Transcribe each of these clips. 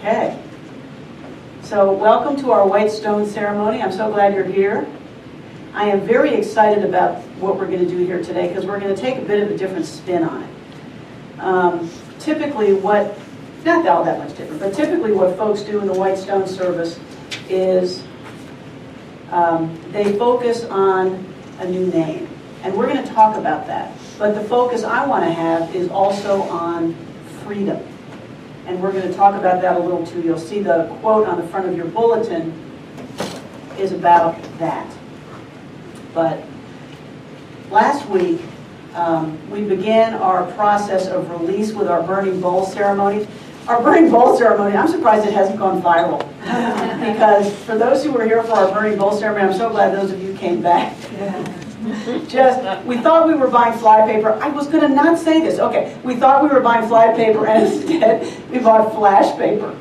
Okay. So welcome to our White Stone ceremony. I'm so glad you're here. I am very excited about what we're going to do here today because we're going to take a bit of a different spin on it. Typically what, not all that much different, but typically what folks do in the White Stone service is they focus on a new name. And we're going to talk about that. But the focus I want to have is also on freedom. And we're going to talk about that a little too. You'll see the quote on the front of your bulletin is about that. But last week, we began our process of release with our burning bowl ceremony. Our burning bowl ceremony, I'm surprised it hasn't gone viral. Because for those who were here for our burning bowl ceremony, I'm so glad those of you came back. We thought we were buying fly paper. I was going to not say this. Okay, we thought we were buying fly paper, and instead we bought flash paper.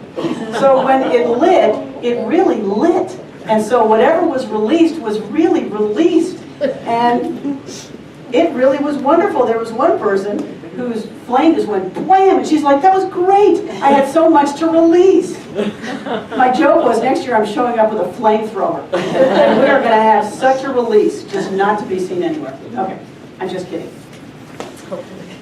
So when it lit, it really lit. And so whatever was released was really released. And it really was wonderful. There was one person whose flame just went blam, and she's like, that was great. I had so much to release. My joke was next year I'm showing up with a flamethrower. And we are going to have such a release, just not to be seen anywhere. Okay, I'm just kidding.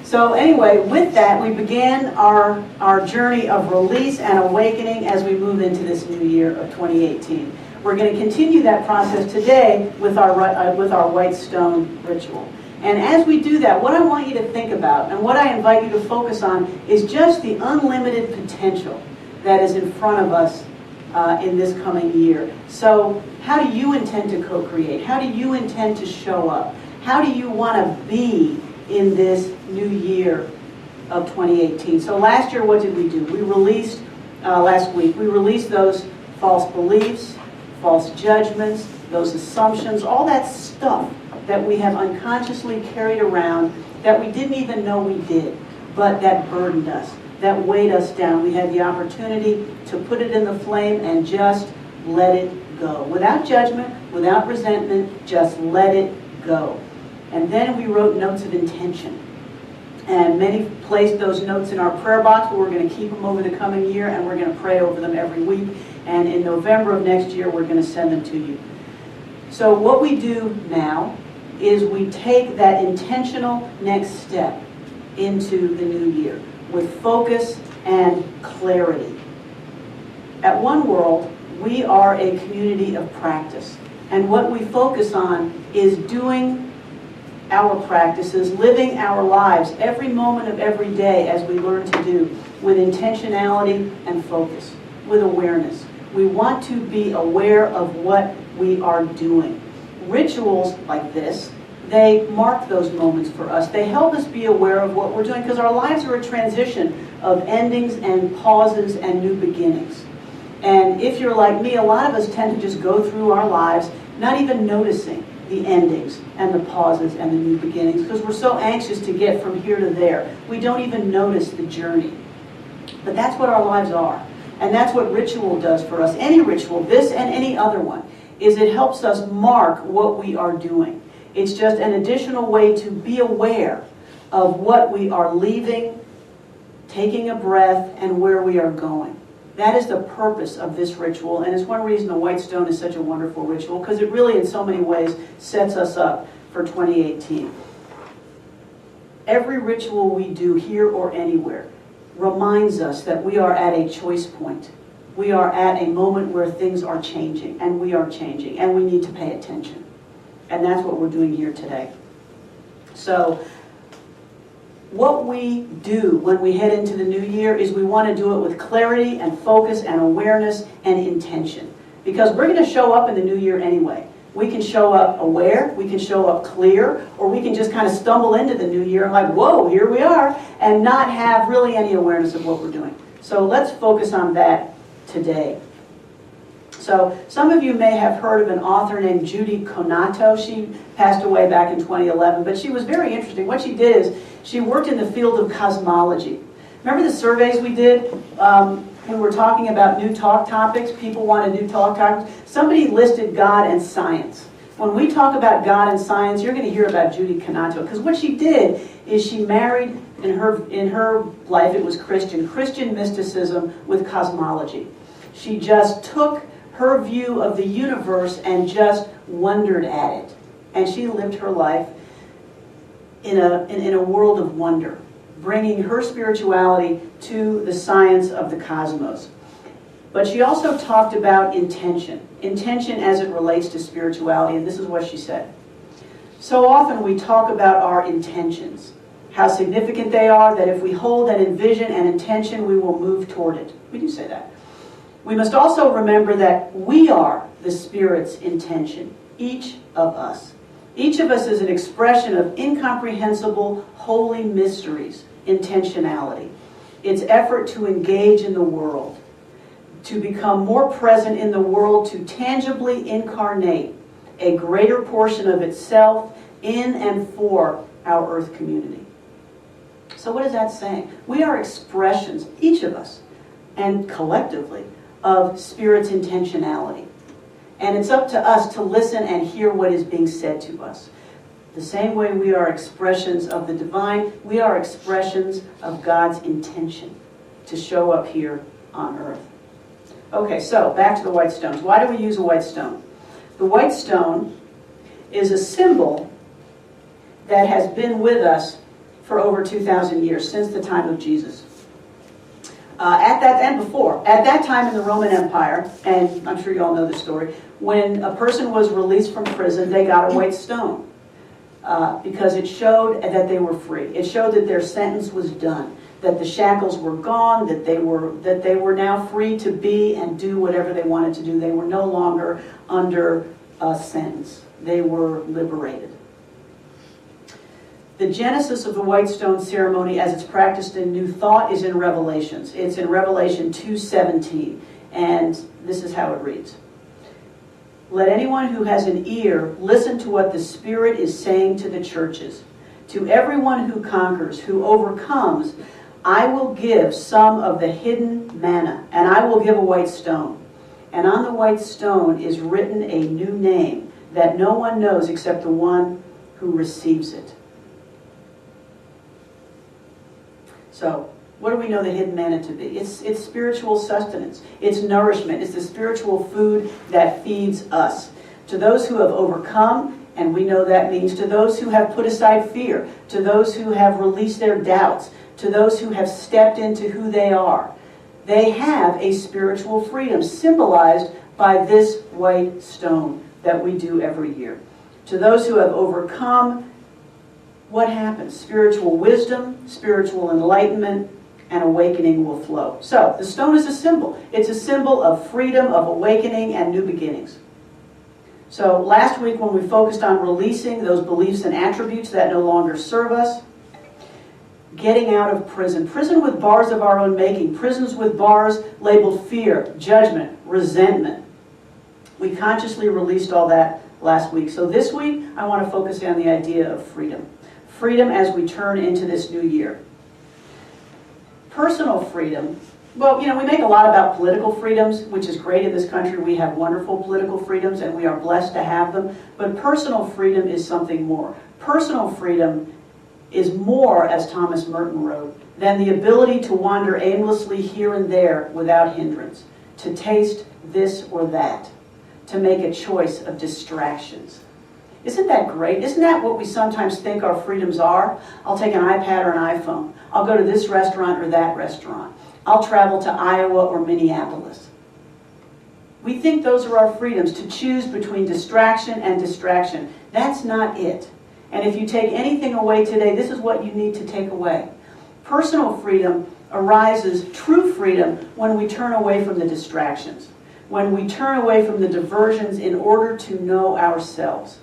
So anyway, with that, we began our journey of release and awakening as we move into this new year of 2018. We're going to continue that process today with our White Stone ritual. And as we do that, what I want you to think about and what I invite you to focus on is just the unlimited potential that is in front of us in this coming year. So how do you intend to co-create? How do you intend to show up? How do you want to be in this new year of 2018? So last year, what did we do? We released, last week, we released those false beliefs, false judgments, those assumptions, all that stuff that we have unconsciously carried around that we didn't even know we did, but that burdened us, that weighed us down. We had the opportunity to put it in the flame and just let it go. Without judgment, without resentment, just let it go. And then we wrote notes of intention. And many placed those notes in our prayer box, but we're going to keep them over the coming year, and we're going to pray over them every week. And in November of next year, we're going to send them to you. So what we do now is we take that intentional next step into the new year with focus and clarity. At One World, we are a community of practice. And what we focus on is doing our practices, living our lives every moment of every day as we learn to do, with intentionality and focus, with awareness. We want to be aware of what we are doing. Rituals like this, they mark those moments for us. They help us be aware of what we're doing because our lives are a transition of endings and pauses and new beginnings. And if you're like me, a lot of us tend to just go through our lives not even noticing the endings and the pauses and the new beginnings because we're so anxious to get from here to there. We don't even notice the journey. But that's what our lives are. And that's what ritual does for us. Any ritual, this and any other one, is it helps us mark what we are doing. It's just an additional way to be aware of what we are leaving, taking a breath, and where we are going. That is the purpose of this ritual, and it's one reason the White Stone is such a wonderful ritual, because it really, in so many ways, sets us up for 2018. Every ritual we do here or anywhere reminds us that we are at a choice point. We are at a moment where things are changing, and we are changing, and we need to pay attention. And that's what we're doing here today. So, what we do when we head into the new year is we want to do it with clarity and focus and awareness and intention. Because we're going to show up in the new year anyway. We can show up aware, we can show up clear, or we can just kind of stumble into the new year and like, whoa, here we are, and not have really any awareness of what we're doing. So let's focus on that today. So some of you may have heard of an author named Judy Conato. She passed away back in 2011, but she was very interesting. What she did is she worked in the field of cosmology. Remember the surveys we did? We were talking about new talk topics. People wanted new talk topics. Somebody listed God and science. When we talk about God and science, you're going to hear about Judy Canato, because what she did is she married, in her life it was Christian mysticism with cosmology. She just took her view of the universe and just wondered at it. And she lived her life in a world of wonder, bringing her spirituality to the science of the cosmos. But she also talked about intention as it relates to spirituality, and this is what she said. So often we talk about our intentions, how significant they are, that if we hold and envision an intention, we will move toward it. We do say that. We must also remember that we are the Spirit's intention, each of us. Each of us is an expression of incomprehensible, holy mysteries, intentionality. It's effort to engage in the world, to become more present in the world, to tangibly incarnate a greater portion of itself in and for our earth community. So what is that saying? We are expressions, each of us, and collectively, of Spirit's intentionality. And it's up to us to listen and hear what is being said to us. The same way we are expressions of the divine, we are expressions of God's intention to show up here on earth. Okay, so back to the white stones. Why do we use a white stone? The white stone is a symbol that has been with us for over 2,000 years, since the time of Jesus. At that time in the Roman Empire, and I'm sure you all know this story, when a person was released from prison, they got a white stone because it showed that they were free. It showed that their sentence was done, that the shackles were gone, that they were now free to be and do whatever they wanted to do. They were no longer under a sentence. They were liberated. The genesis of the white stone ceremony as it's practiced in New Thought is in Revelations. It's in Revelation 2:17, and this is how it reads. Let anyone who has an ear listen to what the Spirit is saying to the churches. To everyone who conquers, who overcomes, I will give some of the hidden manna, and I will give a white stone. And on the white stone is written a new name that no one knows except the one who receives it. So, what do we know the hidden manna to be? It's spiritual sustenance. It's nourishment. It's the spiritual food that feeds us. To those who have overcome, and we know that means to those who have put aside fear, to those who have released their doubts, to those who have stepped into who they are, they have a spiritual freedom symbolized by this white stone that we do every year. To those who have overcome, what happens? Spiritual wisdom, spiritual enlightenment, and awakening will flow. So, the stone is a symbol. It's a symbol of freedom, of awakening, and new beginnings. So, last week when we focused on releasing those beliefs and attributes that no longer serve us, getting out of prison. Prison with bars of our own making. Prisons with bars labeled fear, judgment, resentment. We consciously released all that last week. So this week, I want to focus on the idea of freedom. Freedom as we turn into this new year. Personal freedom. Well, we make a lot about political freedoms, which is great in this country. We have wonderful political freedoms, and we are blessed to have them. But personal freedom is something more. Personal freedom is more, as Thomas Merton wrote, than the ability to wander aimlessly here and there without hindrance, to taste this or that, to make a choice of distractions. Isn't that great? Isn't that what we sometimes think our freedoms are? I'll take an iPad or an iPhone. I'll go to this restaurant or that restaurant. I'll travel to Iowa or Minneapolis. We think those are our freedoms, to choose between distraction and distraction. That's not it. And if you take anything away today, this is what you need to take away. Personal freedom arises, true freedom, when we turn away from the distractions, when we turn away from the diversions in order to know ourselves.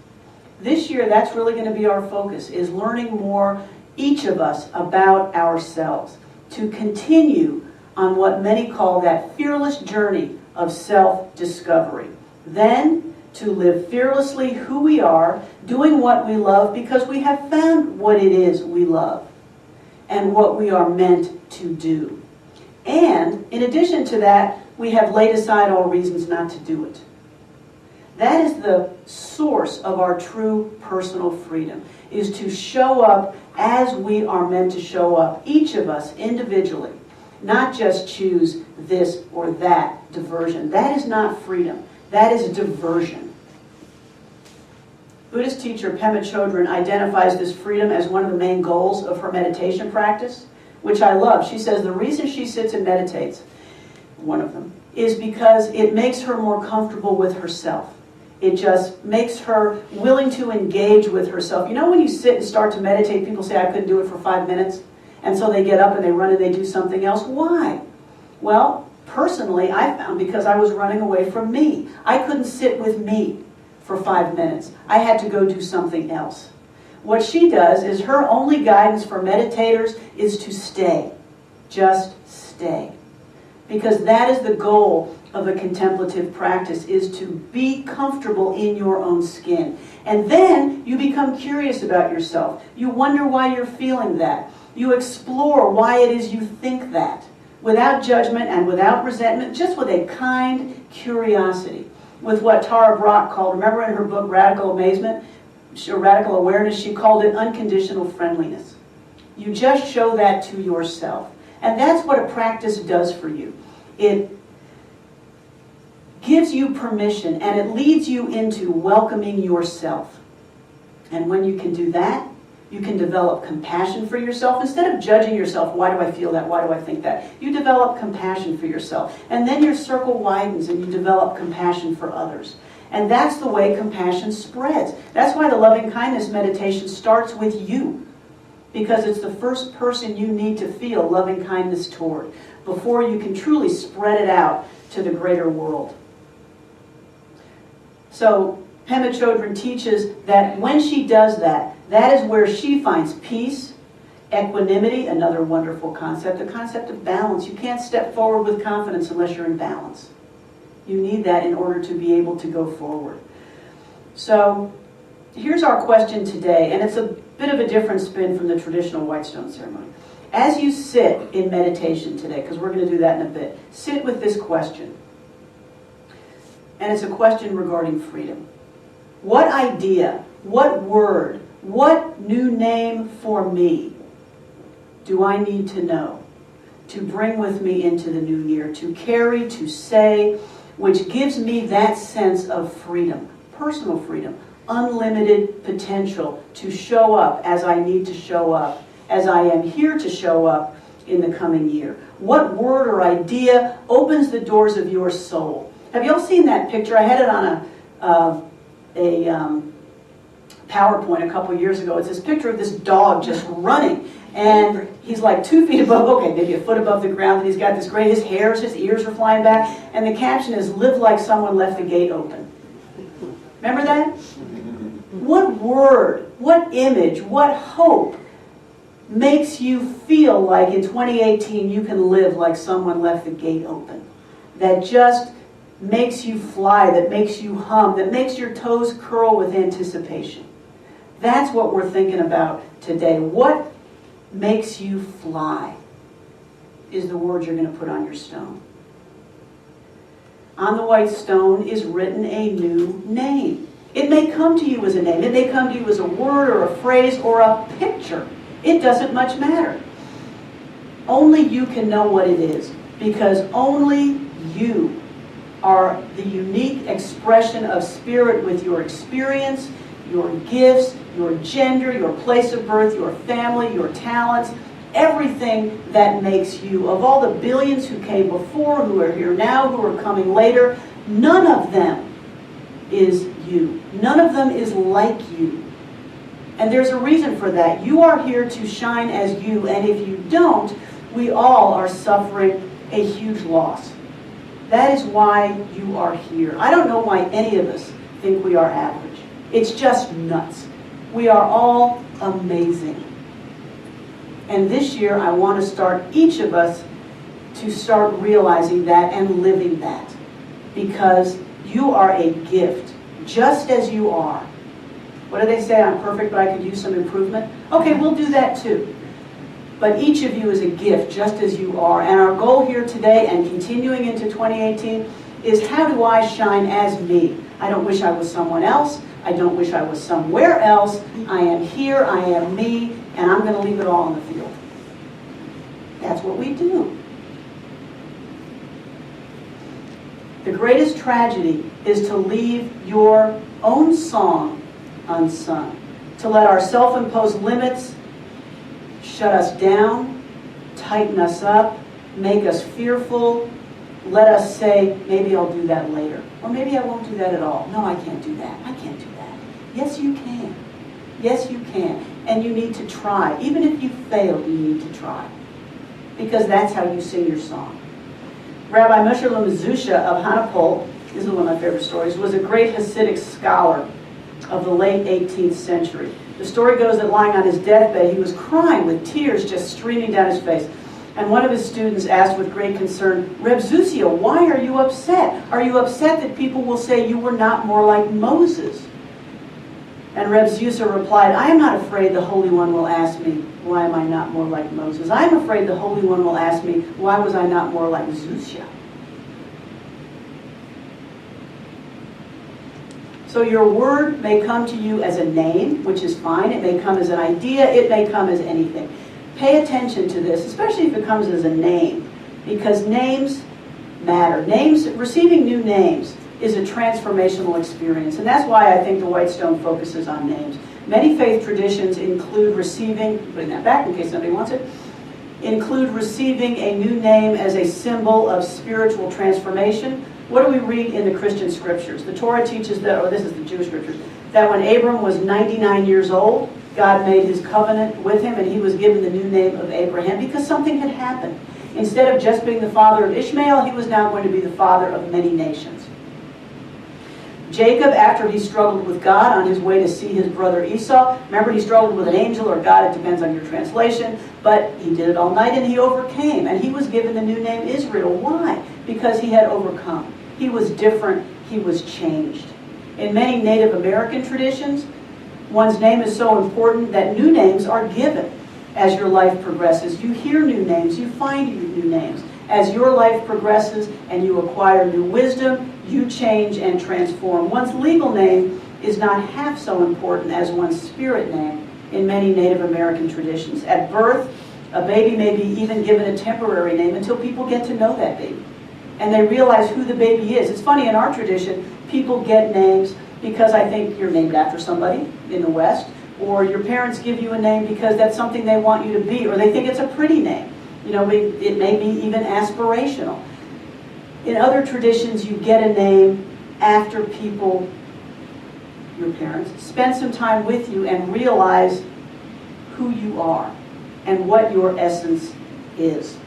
This year, that's really going to be our focus, is learning more, each of us, about ourselves, to continue on what many call that fearless journey of self-discovery. Then, to live fearlessly who we are, doing what we love because we have found what it is we love and what we are meant to do. And, in addition to that, we have laid aside all reasons not to do it. That is the source of our true personal freedom, is to show up as we are meant to show up, each of us individually, not just choose this or that diversion. That is not freedom. That is diversion. Buddhist teacher Pema Chodron identifies this freedom as one of the main goals of her meditation practice, which I love. She says the reason she sits and meditates, one of them, is because it makes her more comfortable with herself. It just makes her willing to engage with herself. You know when you sit and start to meditate, people say, I couldn't do it for 5 minutes, and so they get up and they run and they do something else. Why? Well, personally, I found because I was running away from me. I couldn't sit with me for 5 minutes. I had to go do something else. What she does is her only guidance for meditators is to stay. Just stay. Because that is the goal of a contemplative practice, is to be comfortable in your own skin. And then you become curious about yourself. You wonder why you're feeling that. You explore why it is you think that, without judgment and without resentment, just with a kind curiosity. With what Tara Brach called, remember in her book Radical Amazement, Radical Awareness, she called it unconditional friendliness. You just show that to yourself. And that's what a practice does for you. It gives you permission and it leads you into welcoming yourself. And when you can do that, you can develop compassion for yourself. Instead of judging yourself, why do I feel that? Why do I think that? You develop compassion for yourself. And then your circle widens and you develop compassion for others. And that's the way compassion spreads. That's why the loving kindness meditation starts with you. Because it's the first person you need to feel loving kindness toward before you can truly spread it out to the greater world. So Pema Chodron teaches that when she does that, that is where she finds peace, equanimity, another wonderful concept, the concept of balance. You can't step forward with confidence unless you're in balance. You need that in order to be able to go forward. So here's our question today, and it's a bit of a different spin from the traditional White Stone ceremony. As you sit in meditation today, because we're going to do that in a bit, sit with this question. And it's a question regarding freedom. What idea, what word, what new name for me do I need to know to bring with me into the new year, to carry, to say, which gives me that sense of freedom, personal freedom, unlimited potential to show up as I need to show up, as I am here to show up in the coming year? What word or idea opens the doors of your soul? Have you all seen that picture? I had it on a PowerPoint a couple years ago. It's this picture of this dog just running. And he's like 2 feet above, okay, maybe a foot above the ground, and he's got this gray, his ears are flying back, and the caption is, live like someone left the gate open. Remember that? What word, what image, what hope makes you feel like in 2018 you can live like someone left the gate open? That just makes you fly, that makes you hum, that makes your toes curl with anticipation. That's what we're thinking about today. What makes you fly is the word you're going to put on your stone. On the white stone is written a new name. It may come to you as a name. It may come to you as a word or a phrase or a picture. It doesn't much matter. Only you can know what it is, because only you are the unique expression of spirit with your experience, your gifts, your gender, your place of birth, your family, your talents, everything that makes you. Of all the billions who came before, who are here now, who are coming later, none of them is you. None of them is like you. And there's a reason for that. You are here to shine as you, and if you don't, we all are suffering a huge loss. That is why you are here. I don't know why any of us think we are average. It's just nuts. We are all amazing. And this year, I want to start each of us to start realizing that and living that. Because you are a gift, just as you are. What do they say? I'm perfect, but I could use some improvement. Okay, we'll do that too. But each of you is a gift, just as you are. And our goal here today and continuing into 2018 is how do I shine as me? I don't wish I was someone else. I don't wish I was somewhere else. I am here, I am me, and I'm going to leave it all in the field. That's what we do. The greatest tragedy is to leave your own song unsung, to let our self-imposed limits shut us down, tighten us up, make us fearful, let us say, maybe I'll do that later, or maybe I won't do that at all. No, I can't do that. I can't do that. Yes, you can. Yes, you can. And you need to try. Even if you fail, you need to try. Because that's how you sing your song. Rabbi Moshe Lemezusha of Hanapol, this is one of my favorite stories, was a great Hasidic scholar of the late 18th century. The story goes that lying on his deathbed, he was crying with tears just streaming down his face. And one of his students asked with great concern, Reb Zuzia, why are you upset? Are you upset that people will say you were not more like Moses? And Reb Zuzia replied, I am not afraid the Holy One will ask me, why am I not more like Moses? I am afraid the Holy One will ask me, why was I not more like Zuzia? So your word may come to you as a name, which is fine. It may come as an idea. It may come as anything. Pay attention to this, especially if it comes as a name, because names matter. Receiving new names is a transformational experience, and that's why I think the White Stone focuses on names. Many faith traditions include receiving, putting that back in case somebody wants it, include receiving a new name as a symbol of spiritual transformation. What do we read in the Christian scriptures? The Torah teaches that, or this is the Jewish scriptures, that when Abram was 99 years old, God made his covenant with him and he was given the new name of Abraham because something had happened. Instead of just being the father of Ishmael, he was now going to be the father of many nations. Jacob, after he struggled with God on his way to see his brother Esau, remember he struggled with an angel or God, it depends on your translation, but he did it all night and he overcame, and he was given the new name Israel. Why? Because he had overcome. He was different, he was changed. In many Native American traditions, one's name is so important that new names are given as your life progresses. You hear new names, you find new names. As your life progresses and you acquire new wisdom, you change and transform. One's legal name is not half so important as one's spirit name in many Native American traditions. At birth, a baby may be even given a temporary name until people get to know that baby. And they realize who the baby is. It's funny, in our tradition, people get names because I think you're named after somebody in the West, or your parents give you a name because that's something they want you to be, or they think it's a pretty name. You know, it may be even aspirational. In other traditions, you get a name after people, your parents, spend some time with you and realize who you are and what your essence is.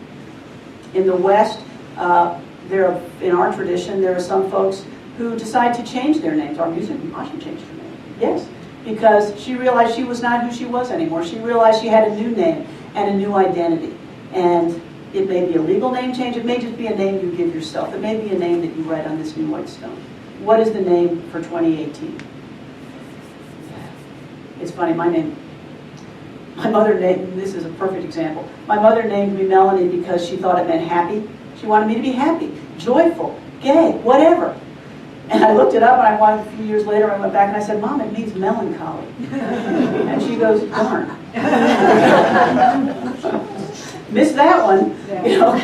In the West, in our tradition, there are some folks who decide to change their names. Our music, she changed her name. Yes, because she realized she was not who she was anymore. She realized she had a new name and a new identity. And it may be a legal name change. It may just be a name you give yourself. It may be a name that you write on this new white stone. What is the name for 2018? It's funny, my mother named, this is a perfect example. My mother named me Melanie because she thought it meant happy. She wanted me to be happy, joyful, gay, whatever. And I looked it up, and a few years later, I went back and I said, Mom, it means melancholy. And she goes, darn. Missed that one, you know.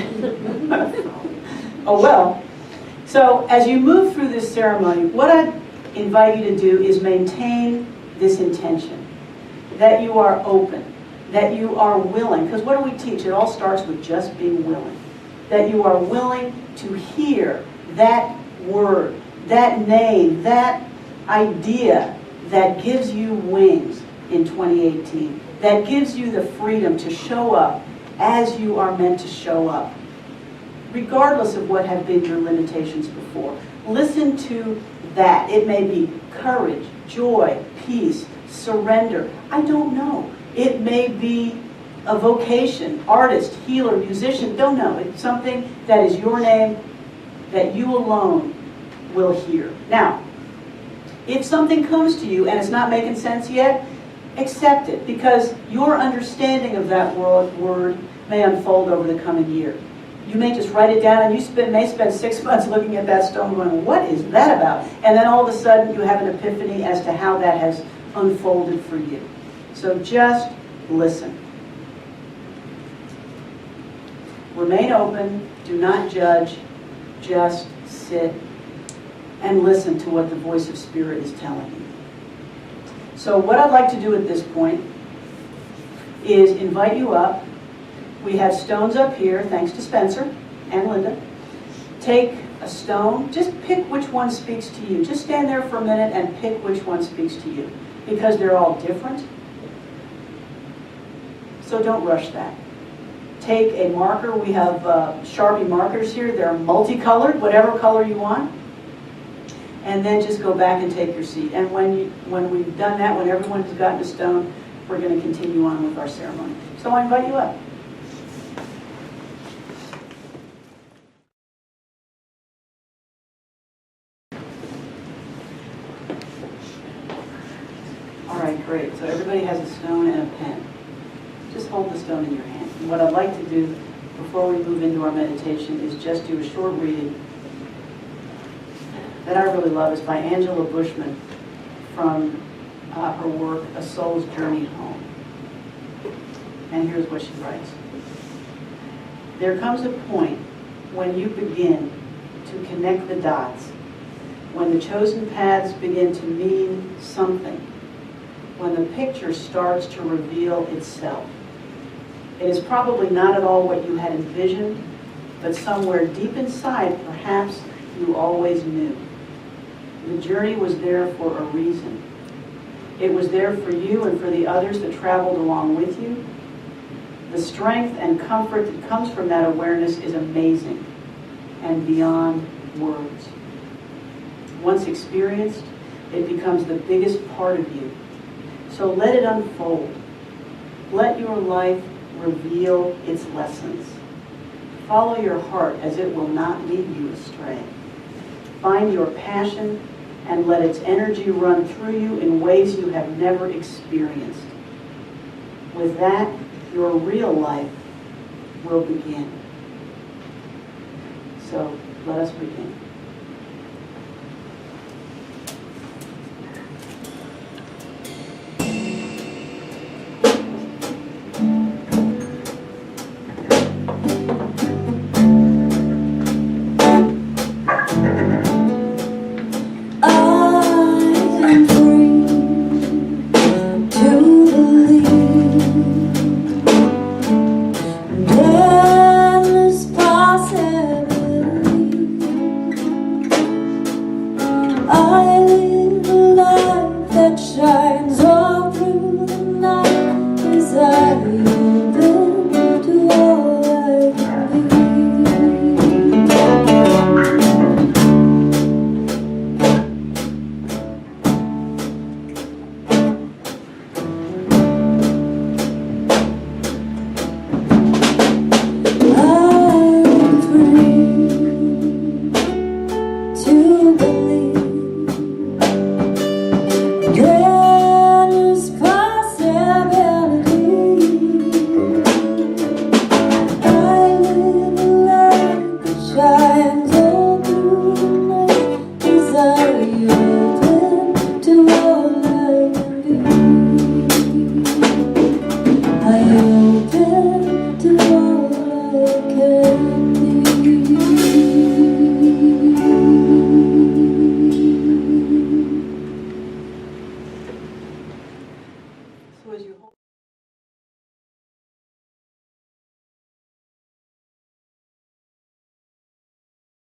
Oh well. So as you move through this ceremony, what I invite you to do is maintain this intention, that you are open, that you are willing, because what do we teach? It all starts with just being willing. That you are willing to hear that word, that name, that idea that gives you wings in 2018, that gives you the freedom to show up as you are meant to show up, regardless of what have been your limitations before. Listen to that. It may be courage, joy, peace, surrender. I don't know. It may be a vocation, artist, healer, musician, don't know. It's something that is your name that you alone will hear. Now, if something comes to you and it's not making sense yet, accept it, because your understanding of that word may unfold over the coming year. You may just write it down, and you may spend 6 months looking at that stone going, what is that about? And then all of a sudden you have an epiphany as to how that has unfolded for you. So just listen. Remain open, do not judge, just sit and listen to what the voice of Spirit is telling you. So what I'd like to do at this point is invite you up. We have stones up here, thanks to Spencer and Linda. Take a stone, just pick which one speaks to you. Just stand there for a minute and pick which one speaks to you, because they're all different. So don't rush that. Take a marker. We have Sharpie markers here. They're multicolored, whatever color you want. And then just go back and take your seat. And when we've done that, when everyone has gotten a stone, we're going to continue on with our ceremony. So I invite you up. All right, great. So everybody has a stone and a pen. Just hold the stone in your hand. And what I'd like to do before we move into our meditation is just do a short reading that I really love. It's by Angela Bushman from her work, A Soul's Journey Home. And here's what she writes. There comes a point when you begin to connect the dots, when the chosen paths begin to mean something, when the picture starts to reveal itself. It is probably not at all what you had envisioned, but somewhere deep inside, perhaps you always knew. The journey was there for a reason. It was there for you and for the others that traveled along with you. The strength and comfort that comes from that awareness is amazing and beyond words. Once experienced, it becomes the biggest part of you. So let it unfold. Let your life reveal its lessons. Follow your heart, as it will not lead you astray. Find your passion and let its energy run through you in ways you have never experienced. With that, your real life will begin. So let us begin.